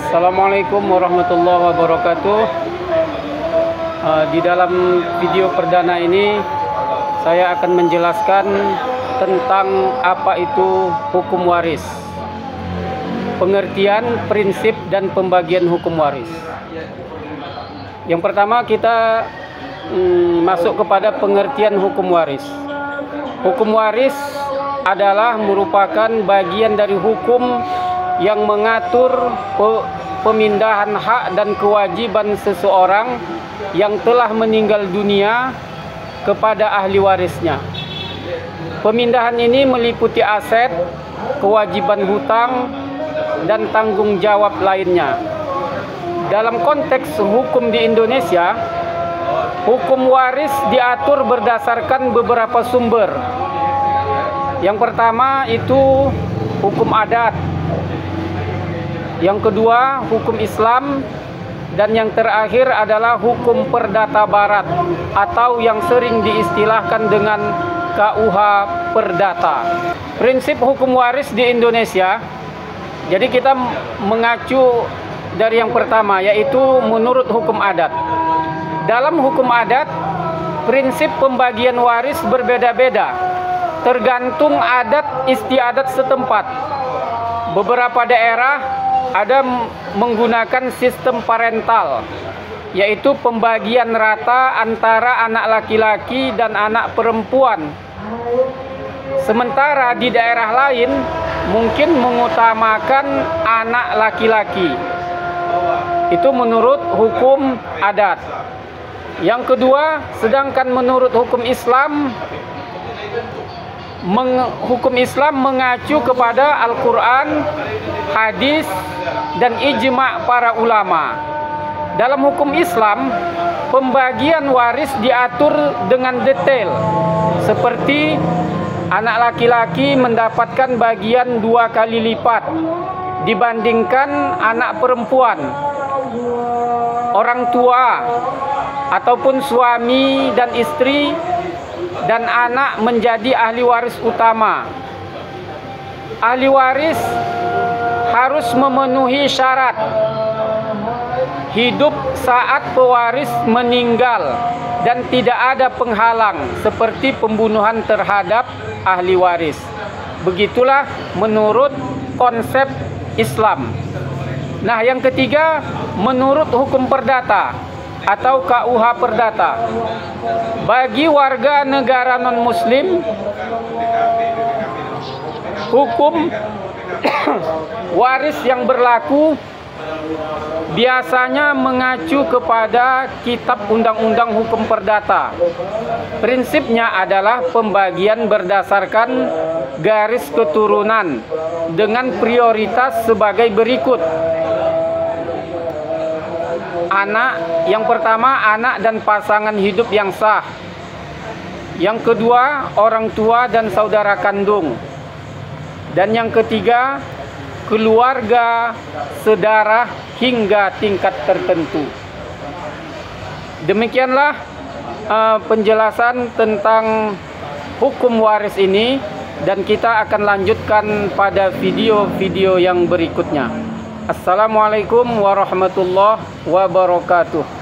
Assalamualaikum warahmatullahi wabarakatuh. Di dalam video perdana ini saya akan menjelaskan tentang apa itu hukum waris, pengertian, prinsip, dan pembagian hukum waris. Yang pertama kita masuk kepada pengertian hukum waris. Hukum waris adalah merupakan bagian dari hukum yang mengatur pemindahan hak dan kewajiban seseorang yang telah meninggal dunia kepada ahli warisnya. Pemindahan ini meliputi aset, kewajiban hutang, dan tanggung jawab lainnya. Dalam konteks hukum di Indonesia, hukum waris diatur berdasarkan beberapa sumber. Yang pertama itu hukum adat. Yang kedua, hukum Islam, dan yang terakhir adalah hukum perdata barat atau yang sering diistilahkan dengan KUH Perdata. Prinsip hukum waris di Indonesia, jadi kita mengacu dari yang pertama, yaitu menurut hukum adat. Dalam hukum adat, prinsip pembagian waris berbeda-beda, tergantung adat istiadat setempat. Beberapa daerah ada menggunakan sistem parental, yaitu pembagian rata antara anak laki-laki dan anak perempuan. Sementara di daerah lain mungkin mengutamakan anak laki-laki. Itu menurut hukum adat. Yang kedua, sedangkan menurut hukum Islam, hukum Islam mengacu kepada Al-Quran, hadis, dan ijma' para ulama. Dalam hukum Islam, pembagian waris diatur dengan detail, seperti anak laki-laki mendapatkan bagian 2 kali lipat dibandingkan anak perempuan. Orang tua ataupun suami dan istri dan anak menjadi ahli waris utama. Ahli waris harus memenuhi syarat hidup saat pewaris meninggal dan tidak ada penghalang seperti pembunuhan terhadap ahli waris. Begitulah menurut konsep Islam. Nah, yang ketiga, menurut hukum perdata atau KUH Perdata. Bagi warga negara non-muslim, hukum waris yang berlaku biasanya mengacu kepada Kitab Undang-Undang Hukum Perdata. Prinsipnya adalah pembagian berdasarkan garis keturunan dengan prioritas sebagai berikut. Yang pertama, anak dan pasangan hidup yang sah. Yang kedua, orang tua dan saudara kandung. Dan yang ketiga, keluarga, saudara hingga tingkat tertentu. Demikianlah penjelasan tentang hukum waris ini, dan kita akan lanjutkan pada video-video yang berikutnya. Assalamualaikum warahmatullahi wabarakatuh.